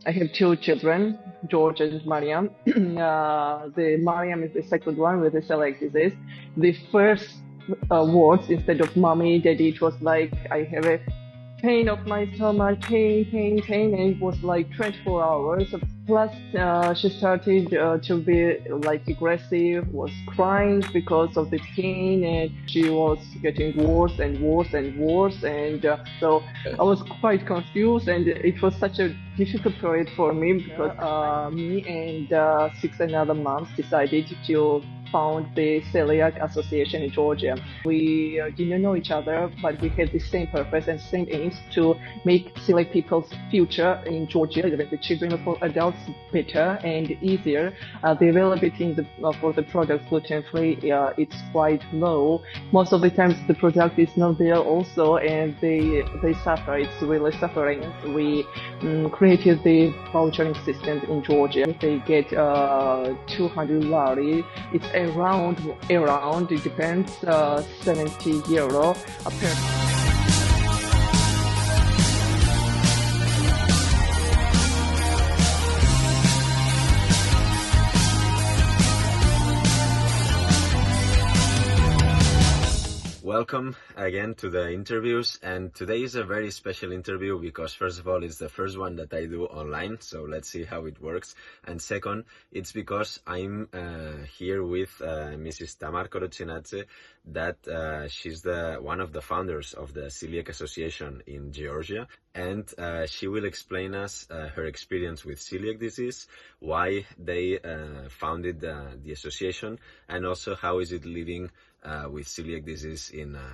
I have two children, George and Mariam. The Mariam is the second one with the celiac disease. The first words instead of mommy, daddy, it was like I have a pain of my stomach, pain, and it was like 24 hours. Plus, she started to be like aggressive, was crying because of the pain, and she was getting worse and worse and worse. And so I was quite confused, and it was such a difficult period for me because me and six another moms decided to found the Celiac Association in Georgia. We didn't know each other, but we had the same purpose and same aims to make celiac people's future in Georgia, the children for adults, better and easier. The availability for the product gluten-free, it's quite low. Most of the times the product is not there also, and they suffer. It's really suffering. We created the vouchering system in Georgia. They get 200 lari. It's around, it depends, 70 euro per. Welcome again to the interviews, and today is a very special interview because first of all it's the first one that I do online, so let's see how it works, and second it's because I'm here with Mrs. Tamar Koroshinadze, that she's one of the founders of the Coeliac Association in Georgia, and she will explain us her experience with celiac disease, why they founded the association, and also how is it living with celiac disease in a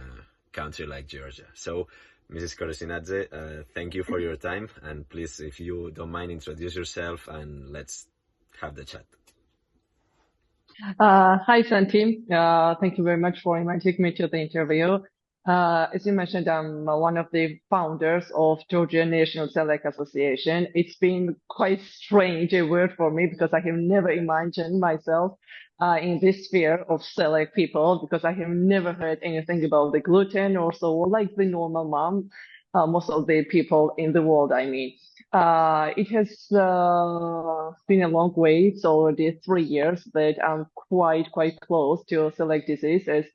country like Georgia. So, Mrs. Koroshinadze, thank you for your time, and please, if you don't mind, introduce yourself and let's have the chat. Hi, Santi. Thank you very much for inviting me to the interview. As you mentioned, I'm one of the founders of Georgian National Coeliac Association. It's been quite strange a word for me because I have never imagined myself in this sphere of celiac people because I have never heard anything about the gluten or so like the normal mom, most of the people in the world, I mean. It has been a long way. It's already 3 years that I'm quite close to celiac disease as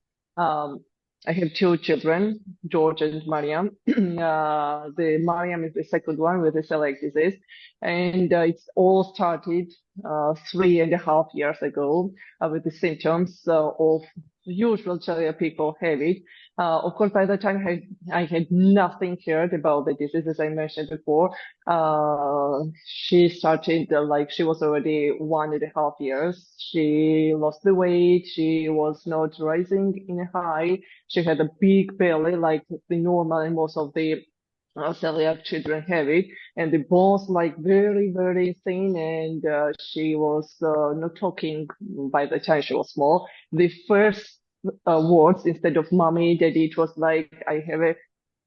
I have two children, George and Mariam. The Mariam is the second one with the celiac disease, and it's all started 3.5 years ago with the symptoms of usual celiac people have it. Of course, by the time I had nothing heard about the disease, as I mentioned before. She started like she was already 1.5 years. She lost the weight. She was not rising in a high. She had a big belly, like the normal and most of the celiac children have it, and the bones like very thin, and she was not talking by the time she was small. The first words instead of mommy, daddy, it was like I have a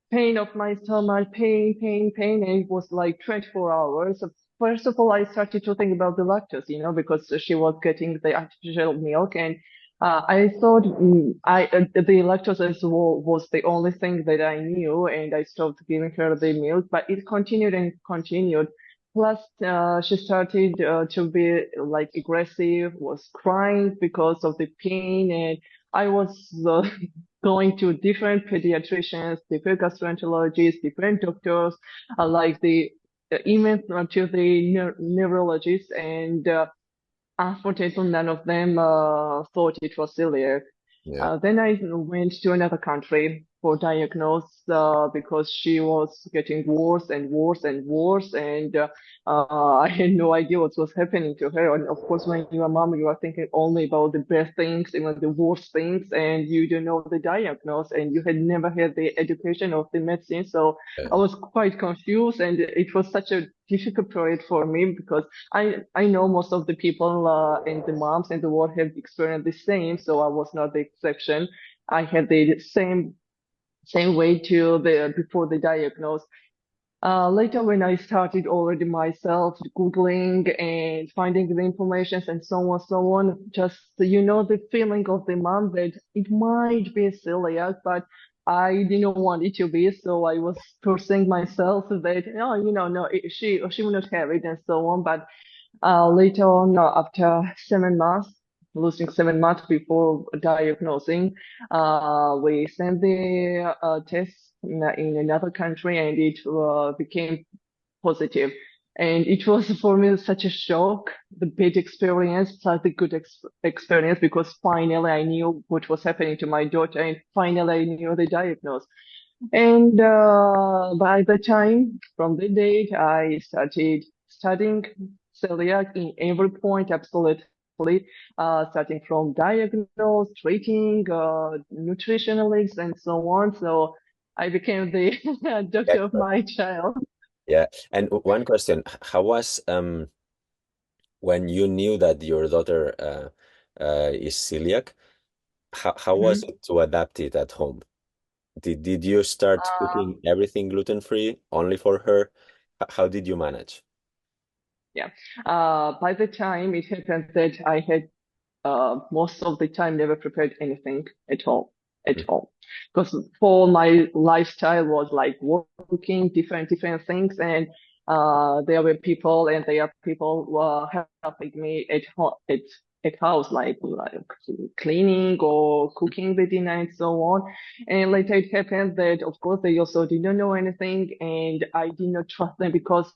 pain of my stomach, pain, and it was like 24 hours. So first of all, I started to think about the lactose, because she was getting the artificial milk, and I thought the lactose was the only thing that I knew, and I stopped giving her the milk, but it continued and continued. Plus, she started to be like aggressive, was crying because of the pain, and I was going to different pediatricians, different gastroenterologists, different doctors, like even to the neurologists, and unfortunately, none of them thought it was celiac. Yeah. Then I went to another country for diagnose because she was getting worse and worse and worse, and I had no idea what was happening to her. And of course, when you're a mom, you are thinking only about the best things, even the worst things, and you don't know the diagnose, and you had never had the education of the medicine. So I was quite confused, and it was such a difficult period for me because I know most of the people and the moms in the world have experienced the same, so I was not the exception. I had the same way to the before the diagnose. Later, when I started already myself Googling and finding the information and so on, just the feeling of the mom that it might be celiac, but I didn't want it to be, so I was forcing myself that, oh, no, she will not have it and so on. But later on, after 7 months, losing 7 months before diagnosing, we sent the test in another country, and it became positive. And it was for me such a shock, the bad experience plus the good experience, because finally I knew what was happening to my daughter, and finally I knew the diagnosis. And by the time, from the date, I started studying celiac in every point, absolutely, starting from diagnose, treating, nutritionalists, and so on. So I became the doctor of Excellent. my child. Yeah. And one question, how was when you knew that your daughter is celiac, how was Mhm. it to adapt it at home? Did you start Uh, cooking everything gluten-free only for her? How did you manage? yeah. By the time it happened that I had most of the time never prepared anything at Mm. all. Because for my lifestyle was like working different things, and there were people, and there are people who are helping me at home, at house, like cleaning or cooking the dinner and so on. And later it happened that, of course, they also didn't know anything, and I did not trust them because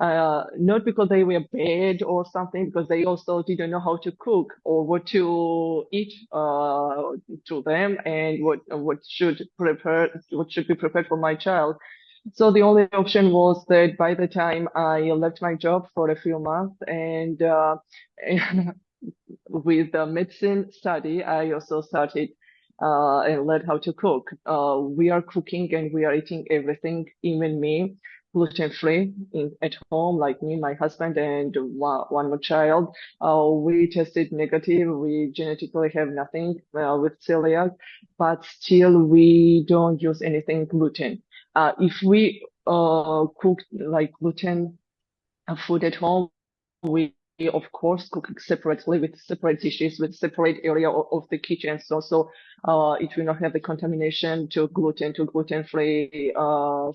not because they were bad or something, because they also didn't know how to cook or what to eat to them, and what should be prepared for my child. So the only option was that by the time I left my job for a few months, and with the medicine study, I also started and learned how to cook. We are cooking and we are eating everything, even me, gluten-free at home, like me, my husband, and one more child. We tested negative. We genetically have nothing with celiac, but still we don't use anything gluten. If we cook like gluten food at home, we of course cook separately with separate dishes with separate area of the kitchen. So it will not have the contamination to gluten-free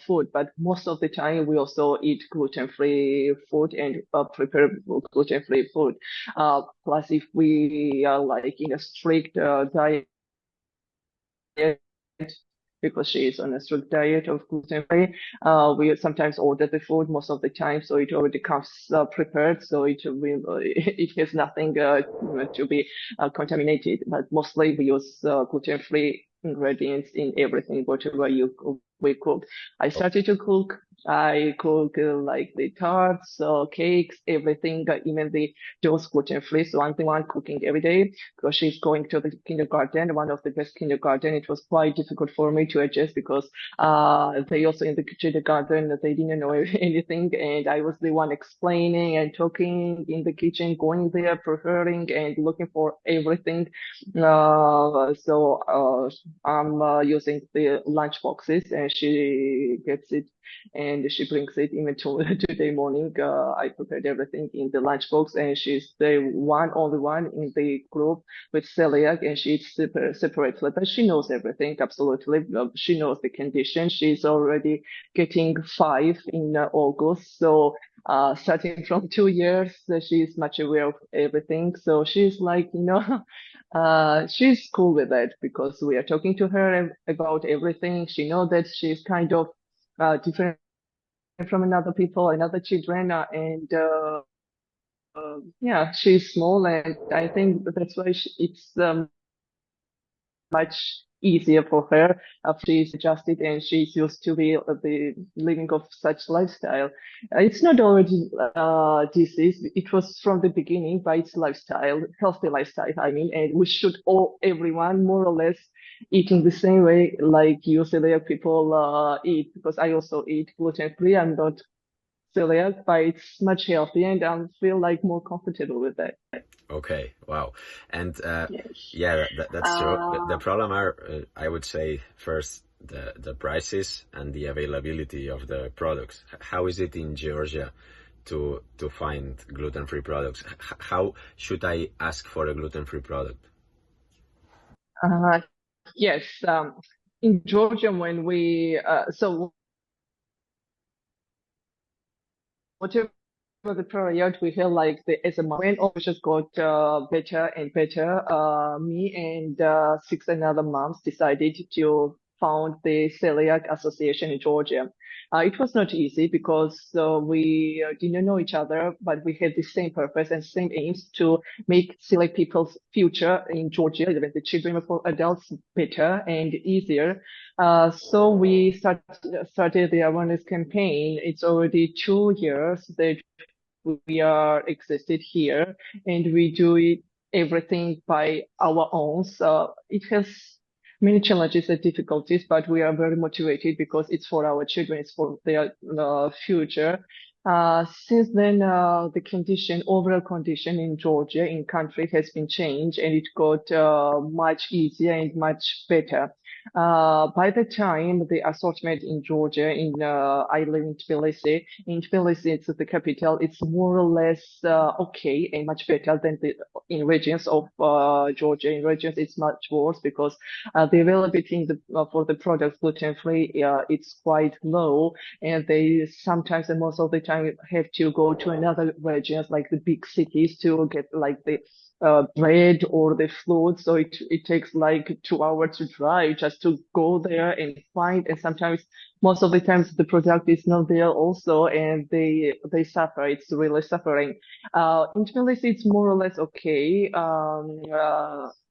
food. But most of the time we also eat gluten-free food and prepare gluten-free food. Plus, if we are like in a strict diet, because she is on a strict diet of gluten free. We sometimes order the food most of the time, so it already comes prepared, so it has nothing to be contaminated. But mostly we use gluten free ingredients in everything, whatever we cook. I started to cook. I cook like the tarts, cakes, everything, even those gluten free. So I'm the one cooking every day because she's going to the kindergarten, one of the best kindergarten. It was quite difficult for me to adjust because they also in the kindergarten, they didn't know anything, and I was the one explaining and talking in the kitchen, going there, preparing and looking for everything. I'm using the lunch boxes, and she gets it and she brings it even to today morning. I prepared everything in the lunchbox, and she's the only one in the group with celiac, and she eats separately, but she knows everything absolutely. She knows the condition. She's already getting 5 in August, so starting from 2 years, she's much aware of everything. So she's like, she's cool with it because we are talking to her about everything. She knows that she's kind of different from another people, another children, and yeah, she's small, and I think that's why it's much easier for her after she's adjusted and she's used to be the living of such lifestyle. It's not already disease. It was from the beginning by its lifestyle, healthy lifestyle, I mean, and we should everyone more or less eating the same way like you celiac people eat, because I also eat gluten-free. I'm not celiac, but it's much healthier and I feel like more comfortable with that. Okay, wow. And Yes. yeah, that's true. The Uh, problem are, I would say, first the prices and the availability of the products. How is it in Georgia to find gluten-free products? How should I ask for a gluten-free product? uh, yes. in Georgia, when so whatever the period we feel like as a when all just got better and better. Me and six another moms decided to found the Celiac Association in Georgia. It was not easy because we didn't know each other, but we had the same purpose and same aims to make celiac people's future in Georgia, even the children for adults, better and easier. So we started the awareness campaign. It's already 2 years that we are existed here, and we do it everything by our own. So it has many challenges and difficulties, but we are very motivated because it's for our children, it's for their future. Since then, the overall condition in Georgia, in country, has been changed, and it got much easier and much better. By the time the assortment in Georgia, I live in Tbilisi. In Tbilisi, it's the capital. It's more or less okay and much better than in regions of Georgia. In regions, it's much worse because the availability for the products gluten-free, it's quite low, and they sometimes and most of the time have to go to another regions like the big cities to get like the bread or the food. So it takes like 2 hours to drive just to go there and find. And sometimes, most of the times, the product is not there also, and they suffer. It's really suffering. In Tbilisi, it's more or less okay.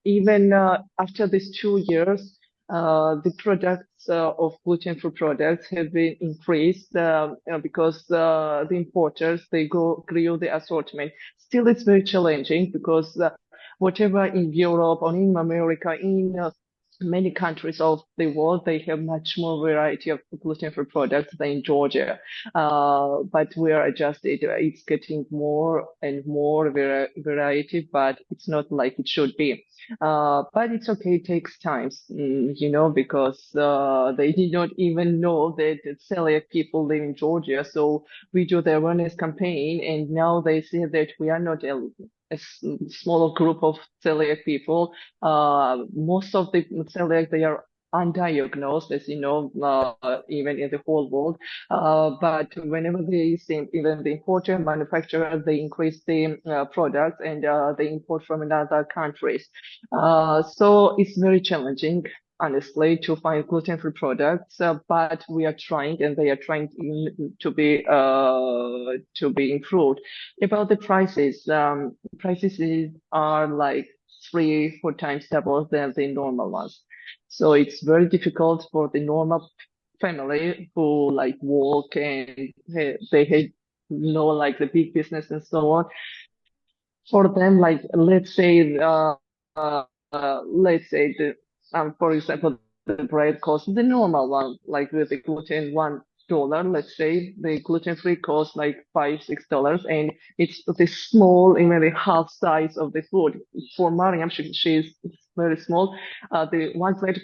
Even after these 2 years, the products of gluten-free products have been increased because the importers they grew the assortment. Still, it's very challenging because whatever in Europe or in America, in many countries of the world, they have much more variety of gluten-free products than in Georgia. But we are adjusted. It's getting more and more variety, but it's not like it should be. But it's okay. It takes time, because they did not even know that celiac people live in Georgia. So we do the awareness campaign, and now they see that we are not a smaller group of celiac people. Most of the celiac, they are undiagnosed, as you know, even in the whole world. But whenever they see, even the importer and manufacturer, they increase the products and they import from another countries. So it's very challenging, honestly, to find gluten-free products, but we are trying, and they are trying to be improved. About the prices, prices are like 3, 4 times double than the normal ones. So it's very difficult for the normal family who like work and they had like the big business and so on. For them, like let's say for example, the bread costs the normal one, like with the gluten $1. Let's say the gluten-free costs like $5, $6, and it's the small, even the half size of the food. For Mariam, she's very small. The one plate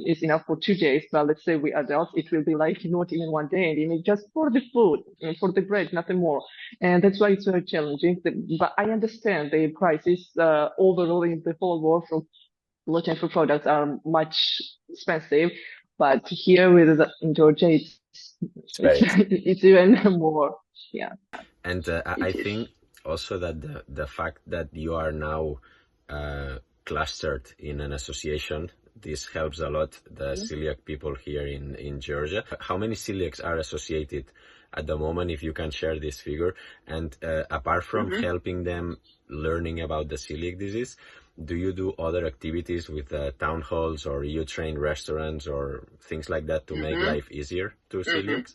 is enough for 2 days, but let's say we adults, it will be like not even one day, and even just for the food and for the bread, nothing more. And that's why it's very challenging. But I understand the prices overall in the whole world for gluten-free products are much expensive, but here in Georgia, It's very it's even more. Yeah, And I it is. think also that the fact that you are now clustered in an association, this helps a lot the celiac people here in Georgia. How many celiacs are associated at the moment, if you can share this figure? And apart from helping them learning about the celiac disease, do you do other activities with town halls, or you train restaurants or things like that to make life easier to celiacs?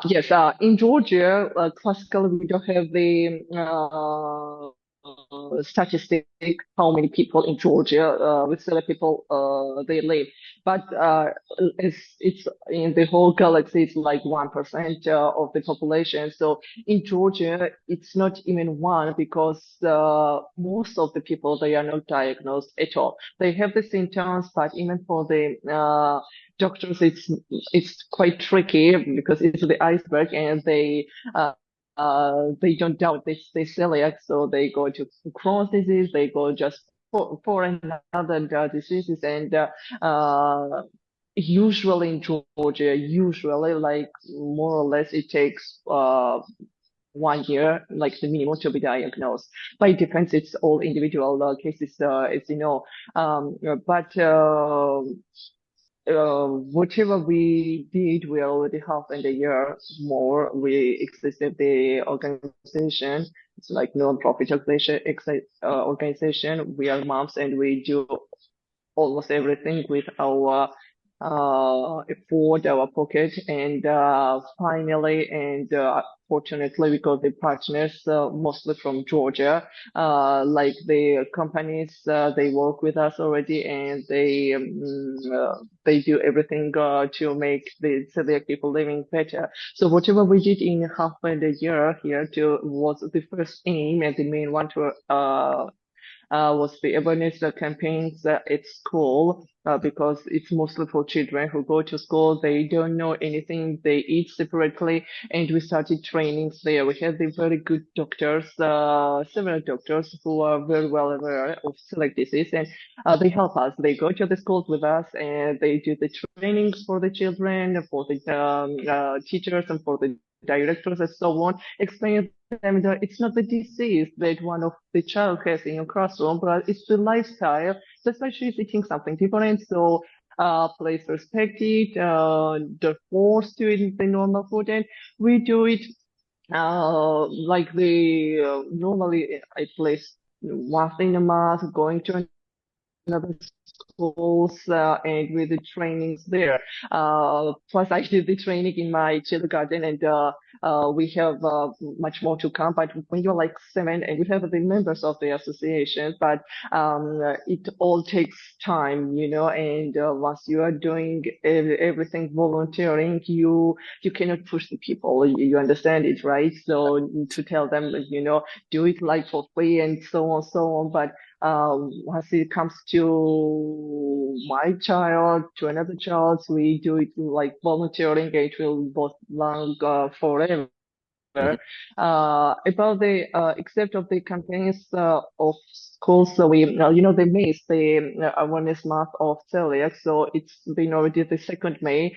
Yes, in Georgia, classically, we don't have the statistic how many people in Georgia with celiac people they live, but it's in the whole galaxy, it's like 1% of the population. So in Georgia, it's not even one because most of the people they are not diagnosed at all. They have the symptoms, but even for the doctors, it's quite tricky because it's the iceberg, and they don't doubt they celiac, so they go to Crohn's disease, they go just for another diseases, and usually in Georgia, usually like more or less it takes 1 year, like the minimum, to be diagnosed. But it depends; it's all individual cases, as you know. But whatever we did, we already have in a year more. We existed the organization. It's like non-profit organization. We are moms, and we do almost everything with our effort, our pocket, and finally, and fortunately, we got the partners mostly from Georgia. Like the companies, they work with us already, and they do everything to make the celiac people living better. So whatever we did in half a year here to was the first aim and the main one to was the awareness campaigns at school, because it's mostly for children who go to school. They don't know anything. They eat separately, and we started trainings there. We had the very good doctors, several doctors who are very well aware of celiac disease, and they help us. They go to the schools with us, and they do the trainings for the children, for the teachers, and for the directors, and so on, explain them that it's not the disease that one of the child has in your classroom, but it's the lifestyle. So especially if eating something different, so please respect it. Don't force to eat the normal food, and we do it like the normally I place once in a month, going to another schools and with the trainings there. Plus, I did the training in my kindergarten, and we have much more to come. But when you're like 7, and we have the members of the association, but it all takes time, And once you are doing everything volunteering, you cannot push the people. You understand it, right? So to tell them, do it like for free and so on, so on. But once it comes to my child, to another child, we do it like volunteering. It will both long forever. Mhm. About the except of the campaigns of schools, so we they May the awareness month of celiac, so it's been already the 2nd May.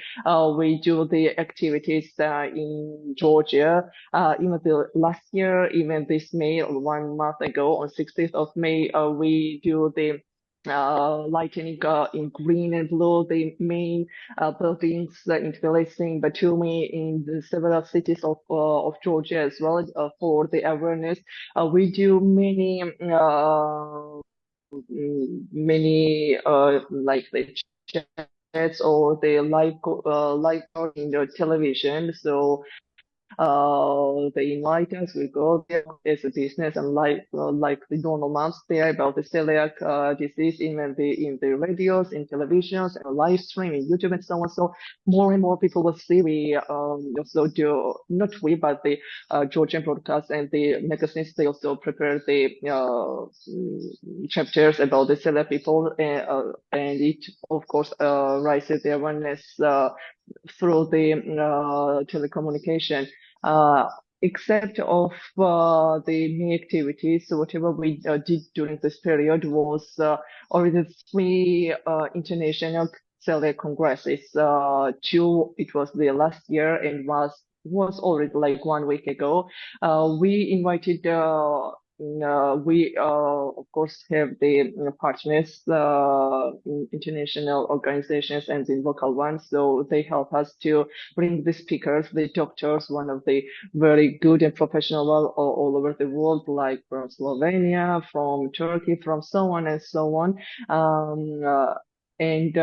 We do the activities in Georgia. Even the last year, even this May, or 1 month ago, on 16th of May, we do the lightening in green and blue, the main buildings in Tbilisi, Batumi, in the several cities of Georgia as well, for the awareness. We do many like the chats or the live in the television. So they invite us, we go there as a business, and like the normal months there about the celiac disease in the radios, in televisions, and live stream in YouTube and so on. So more and more people will see. We also do, not we, but the Georgian broadcast and the magazines, they also prepare the chapters about the celiac people, and it of course raises the awareness through the telecommunication. Except of the main activities, so whatever we did during this period was already 3 international celiac congresses. 2, it was the last year, and was already like 1 week ago. We invited we of course have the partners in international organizations and in local ones, so they help us to bring the speakers, the doctors, one of the very good and professional all over the world, like from Slovenia, from Turkey, from so on and so on. And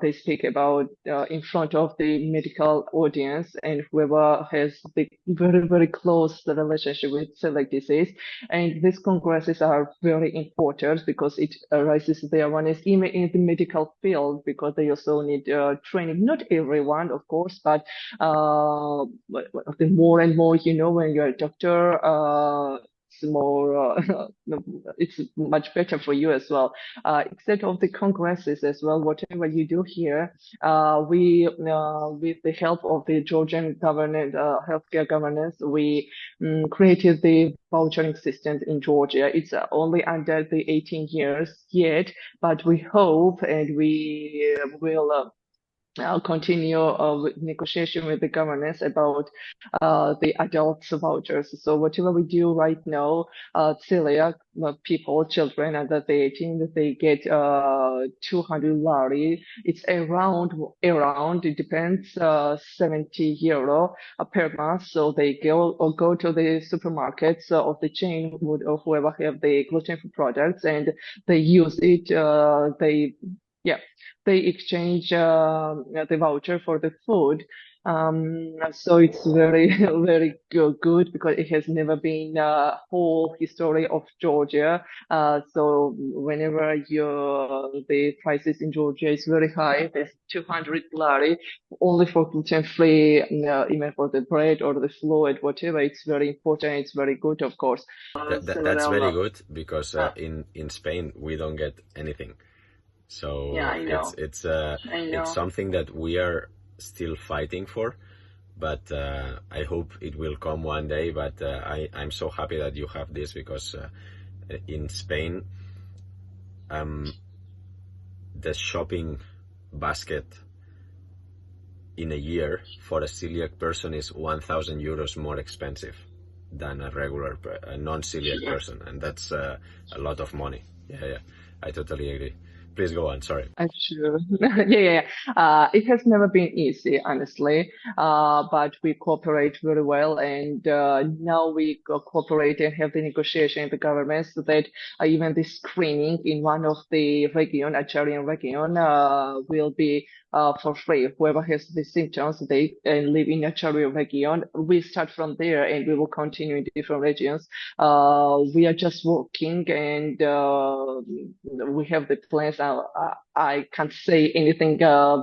they speak about in front of the medical audience, and whoever has the very, very close relationship with celiac disease. And these congresses are very important because it raises the awareness even in the medical field, because they also need training. Not everyone, of course, but the more and more, when you're a doctor, more, it's much better for you as well. Instead of the congresses as well, whatever you do here, we, with the help of the Georgian government, healthcare governance, we created the vouchering system in Georgia. It's only under the 18 years yet, but we hope and we will continue with negotiation with the governance about the adults vouchers. So whatever we do right now, celiac people, children under the 18, they get 200 lari. It's around, it depends, 70 euro per month. So they go to the supermarkets of the chain or whoever have the gluten-free products, and they use it. They exchange the voucher for the food. So it's very, very good because it has never been a whole history of Georgia. So whenever the prices in Georgia is very high, there's 200 lari only for gluten-free, even for the bread or the fluid, whatever. It's very important. It's very good, of course. That's very good because in Spain we don't get anything. So Yeah, I know. it's I know. it's something that we are still fighting for, but I hope it will come one day. But I'm so happy that you have this because in Spain, the shopping basket in a year for a celiac person is 1,000 euros more expensive than a non-celiac person, and that's a lot of money. Yeah, I totally agree. Please go on. Sorry. Sure. Yeah. It has never been easy, honestly. But we cooperate very well, and now we cooperate and have the negotiation in the government so that even the screening in one of the region, Acharian region, will be for free. Whoever has the symptoms, they live in Acharian region. We start from there, and we will continue in different regions. We are just working, and we have the plans. I can't say anything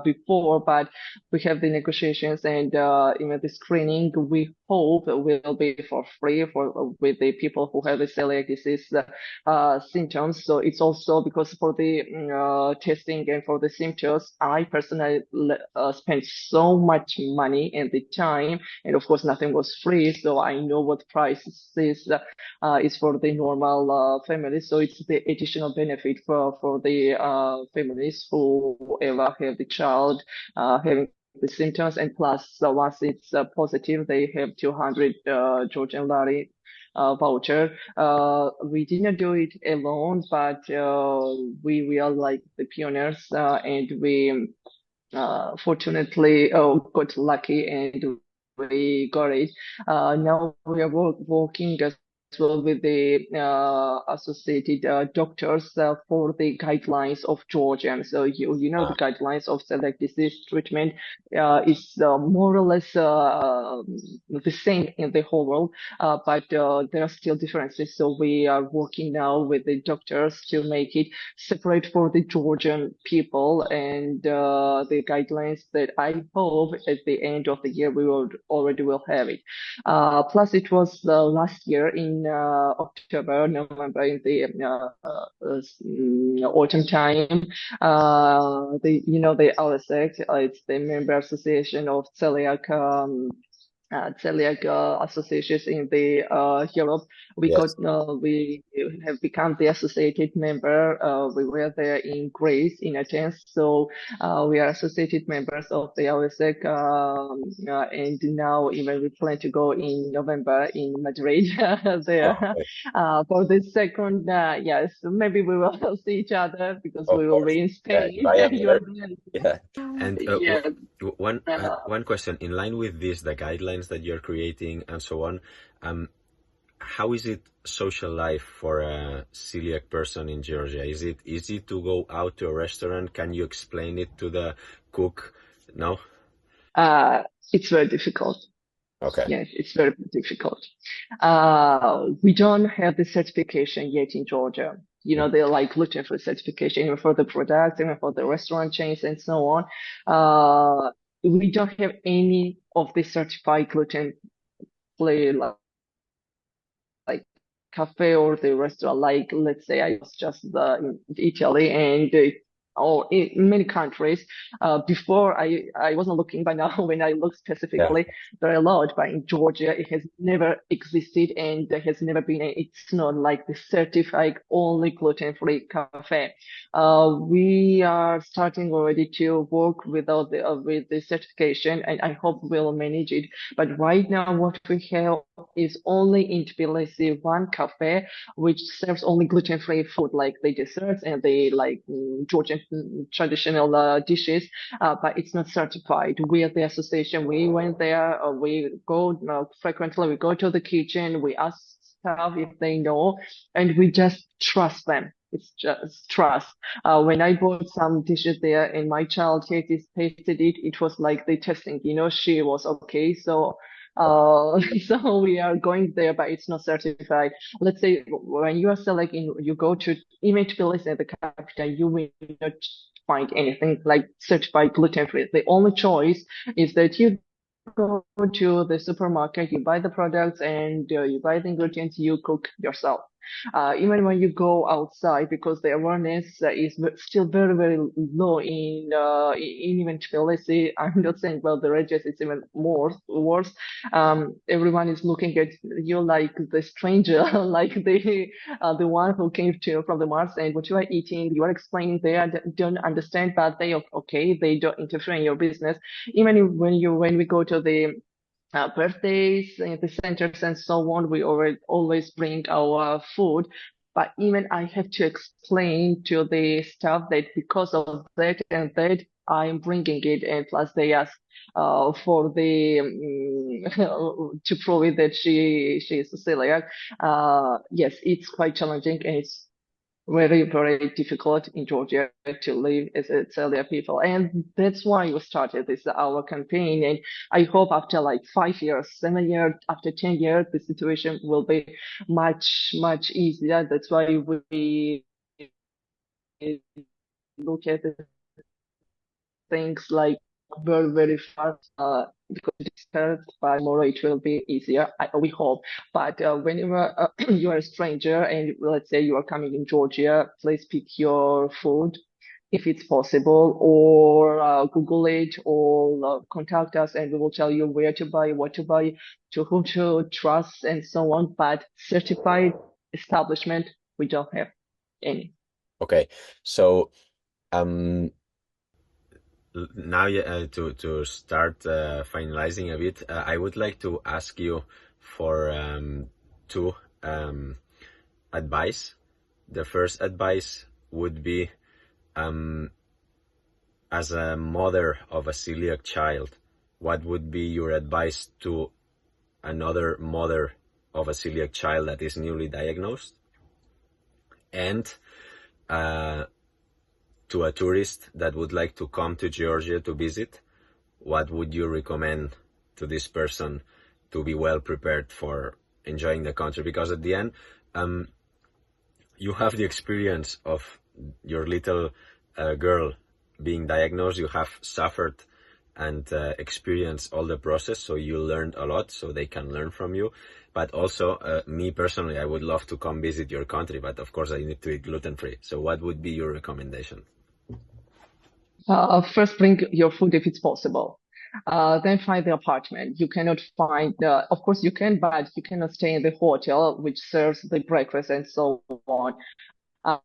before, but we have the negotiations and even the screening. We hope will be for free with the people who have the celiac disease symptoms. So it's also because for the testing and for the symptoms, I personally spent so much money and the time, and of course nothing was free. So I know what price is for the normal families. So it's the additional benefit for the families who ever have the child having the symptoms, and plus once it's positive, they have 200 Georgian lari voucher. We didn't do it alone, but we are like the pioneers, and we fortunately got lucky and we got it. Now we are working as well with the associated doctors for the guidelines of Georgia. So you know the guidelines of celiac disease treatment is more or less the same in the whole world, but there are still differences. So we are working now with the doctors to make it separate for the Georgian people, and the guidelines that I hope at the end of the year we will have it. Plus, it was last year in October, November, in the autumn time. The AOECS, it's the member association of celiac. Celiac associations in the Europe. We have become the associated member. We were there in Greece in Athens, so we are associated members of the AOECS, and now even we plan to go in November in Madrid there for the second. Yes, maybe we will see each other because we will be in Spain. Yeah. And one question in line with this, the guidelines that you're creating and so on. How is it social life for a celiac person in Georgia? Is it easy to go out to a restaurant? Can you explain it to the cook? No? It's very difficult. Okay. Yes, it's very difficult. We don't have the certification yet in Georgia. They're like gluten-free certification, even for the products, even for the restaurant chains and so on. We don't have any of the certified gluten-free like cafe or the restaurant. Like, let's say I was just in Italy and or in many countries. Before I wasn't looking, but now when I look Yeah. specifically, there are a lot. But in Georgia, it has never existed, and there has never been. It's not like the certified only gluten-free cafe. We are starting already to work without with the certification, and I hope we'll manage it. But right now, what we have is only in Tbilisi one cafe which serves only gluten-free food, like the desserts and the like Georgian traditional dishes, but it's not certified. We at the association, we went there, we go frequently, we go to the kitchen, we ask staff if they know, and we just trust them. It's just trust. When I bought some dishes there and my child tasted it, it was like the testing, she was okay. So so we are going there, but it's not certified. Let's say when you are selecting, you go to even Tbilisi, the capital, you will not find anything like certified gluten-free. The only choice is that you go to the supermarket, you buy the products, and you buy the ingredients, you cook yourself. Even when you go outside, because the awareness is still very, very low in even Tbilisi. I'm not saying, well, the regions it's even more worse. Everyone is looking at you like the stranger, like the one who came from the Mars, and what you are eating, you are explaining they don't understand, but they okay, they don't interfere in your business. Even when we go to the birthdays, the centers and so on, we always bring our food. But even I have to explain to the staff that because of that and that, I'm bringing it, and plus they ask for the to prove it that she is a celiac. Yes, it's quite challenging, and it's very, very difficult in Georgia to live as a celiac people. And that's why we started this, our campaign. And I hope after like 5 years, 7 years, after 10 years, the situation will be much, much easier. That's why we look at things like very, very fast, because it's hurt, but tomorrow it will be easier. We hope. But whenever you are a stranger and let's say you are coming in Georgia, please pick your food if it's possible, or Google it, or contact us, and we will tell you where to buy, what to buy, to whom to trust, and so on. But certified establishment, we don't have any. Okay. So um now to start finalizing a bit, I would like to ask you for two advice. The first advice would be, as a mother of a celiac child, what would be your advice to another mother of a celiac child that is newly diagnosed? And to a tourist that would like to come to Georgia to visit, what would you recommend to this person to be well prepared for enjoying the country? Because at the end, you have the experience of your little girl being diagnosed. You have suffered and experienced all the process, so you learned a lot, so they can learn from you. But also, me personally, I would love to come visit your country, but of course I need to eat gluten-free. So what would be your recommendation? First, bring your food if it's possible. Then find the apartment. You cannot find, of course you can, but you cannot stay in the hotel, which serves the breakfast and so on. Uh,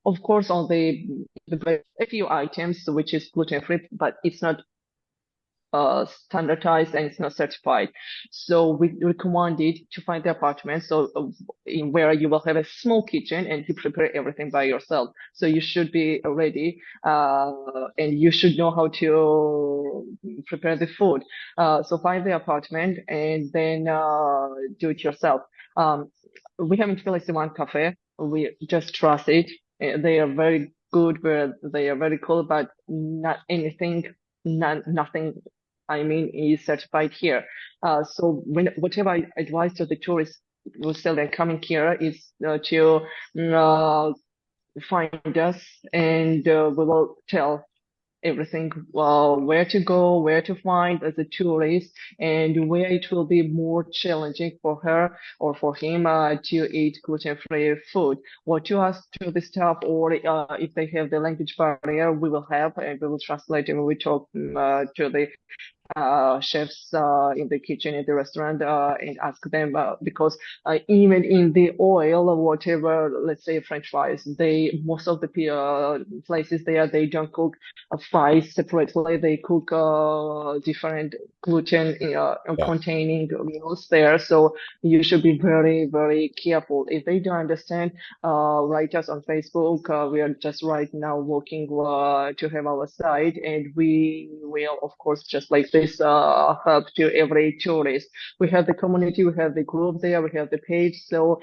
of course, on a few items which is gluten-free, but it's not standardized and it's not certified. So we recommend it to find the apartment. So in where you will have a small kitchen and you prepare everything by yourself. So you should be ready, and you should know how to prepare the food. So find the apartment and then do it yourself. We have in Tbilisi one cafe. We just trust it. They are very good, they are very cool, but not anything, nothing I mean, is certified here. So whatever I advise to the tourists who say they're coming here is to find us, and we will tell everything, where to go, where to find as a tourist, and where it will be more challenging for her or for him to eat gluten-free food. What you ask to the staff, or if they have the language barrier, we will help and we will translate and we will talk to the chefs in the kitchen in the restaurant and ask them because even in the oil or whatever, let's say French fries, they most of the places there they don't cook fries separately. They cook different gluten Yeah. containing meals there. So you should be very, very careful. If they don't understand, write us on Facebook. We are just right now working to have our site, and we will, of course, just like this, help to every tourist. We have the community, we have the group there, we have the page. So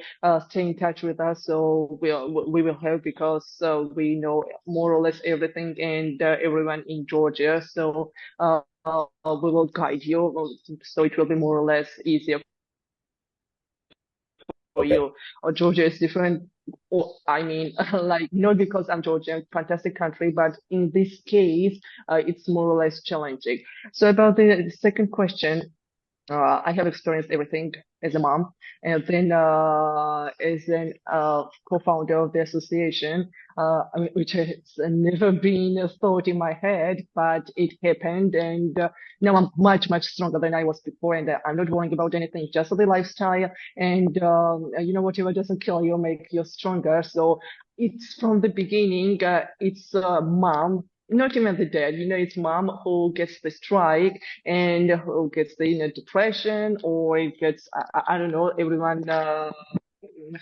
stay in touch with us. So we will help because we know more or less everything and everyone in Georgia. So we will guide you. So it will be more or less easier for Okay. you. Or Georgia is different. Or, I mean, like, not because I'm Georgian, fantastic country, but in this case, it's more or less challenging. So about the second question, I have experienced everything as a mom, and then as an co-founder of the association, I mean, which has never been a thought in my head, but it happened, and now I'm much, much stronger than I was before, and I'm not worrying about anything, just the lifestyle, and whatever doesn't kill you make you stronger. So it's from the beginning, it's mom. Not even the dad, it's mom who gets the strike and who gets the depression, or it gets I don't know, everyone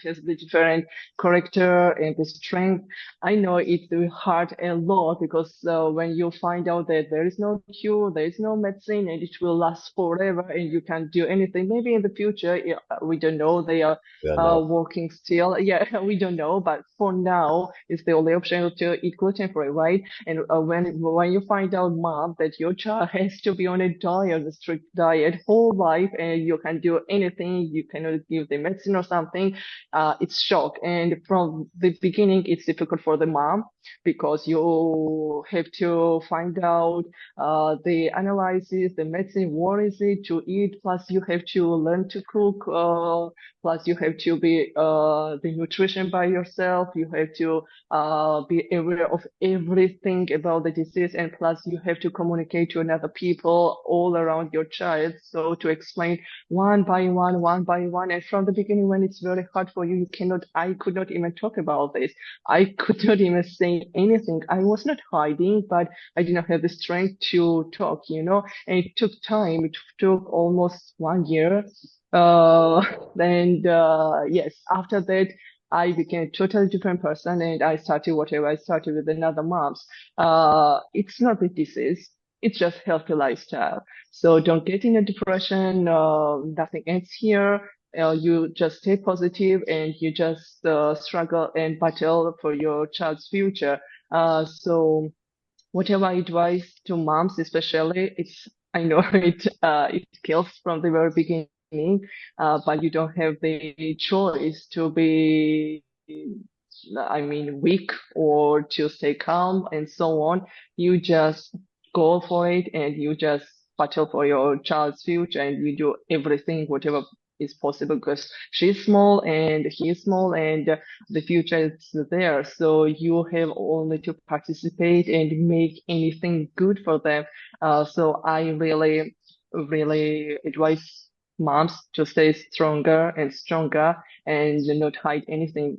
has the different character and the strength. I know it will hurt a lot because when you find out that there is no cure, there is no medicine, and it will last forever, and you can't do anything. Maybe in the future, yeah, we don't know. They are Yeah, no. working still. Yeah, we don't know. But for now, it's the only option to eat gluten-free, right? And when you find out, mom, that your child has to be on a diet, a strict diet, whole life, and you can't do anything, you cannot give the medicine or something, it's shock. And from the beginning, it's difficult for the mom because you have to find out the analysis, the medicine, what is it to eat, plus you have to learn to cook, plus you have to be the nutrition by yourself, you have to be aware of everything about the disease, and plus you have to communicate to another people all around your child. So to explain one by one, one by one. And from the beginning, when it's very hard for you, I could not even talk about this. I could not even say anything. I was not hiding, but I did not have the strength to talk, and it took time. It took almost 1 year. Uh, and yes, after that, I became a totally different person and I started whatever I started with another moms. It's not the disease. It's just healthy lifestyle. So don't get in a depression. Nothing ends here. You just stay positive and you just struggle and battle for your child's future. So whatever I advise to moms, especially, I know it kills from the very beginning, but you don't have the choice to be, I mean, weak or to stay calm and so on. You just go for it and you just battle for your child's future and you do everything, whatever is possible because she's small and he's small and the future is there. So you have only to participate and make anything good for them. So I really, really advise moms to stay stronger and stronger and not hide anything,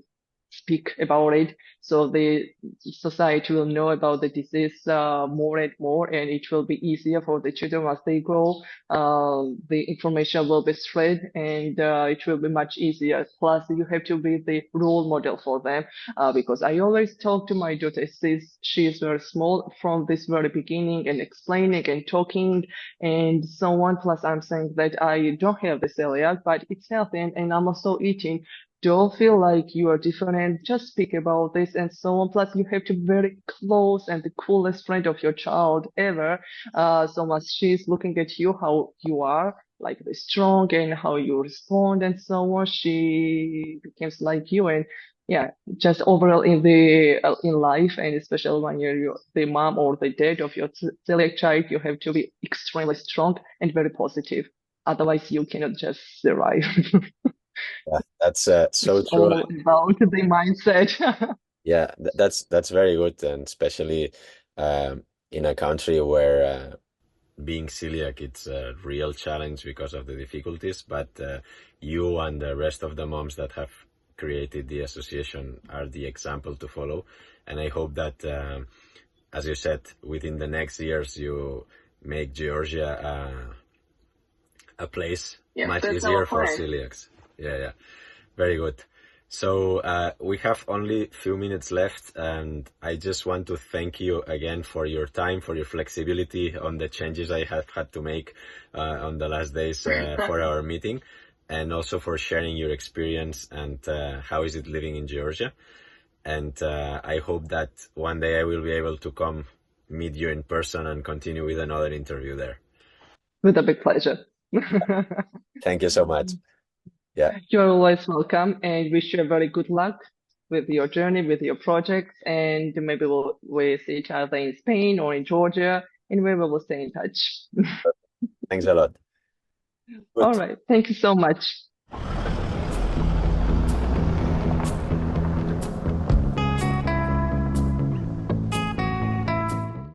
speak about it so the society will know about the disease more and more, and it will be easier for the children as they grow. The information will be spread, and it will be much easier. Plus, you have to be the role model for them because I always talk to my daughter since she is very small from this very beginning and explaining and talking and so on. Plus, I'm saying that I don't have the celiac, but it's healthy and I'm also eating. Don't feel like you are different. Just speak about this and so on. Plus, you have to be very close and the coolest friend of your child ever. So much she's looking at you, how you are, like the strong and how you respond and so on. She becomes like you. And yeah, just overall in life, and especially when you're the mom or the dad of your celiac child, you have to be extremely strong and very positive. Otherwise, you cannot just survive. Yeah, that's so It's true. all about the mindset. Yeah, that's very good, and especially in a country where being celiac it's a real challenge because of the difficulties. But you and the rest of the moms that have created the association are the example to follow, and I hope that, as you said, within the next years you make Georgia a place Yes, much that's our easier for plan. celiacs. Yeah, yeah, very good. So we have only few minutes left, and I just want to thank you again for your time, for your flexibility on the changes I have had to make on the last days for our meeting, and also for sharing your experience and how is it living in Georgia. And I hope that one day I will be able to come meet you in person and continue with another interview there. With a big pleasure. Thank you so much. Yeah. You're always welcome, and wish you a very good luck with your journey, with your projects, and maybe we'll see each other in Spain or in Georgia, and we will stay in touch. Thanks a lot. All Good. right. Thank you so much.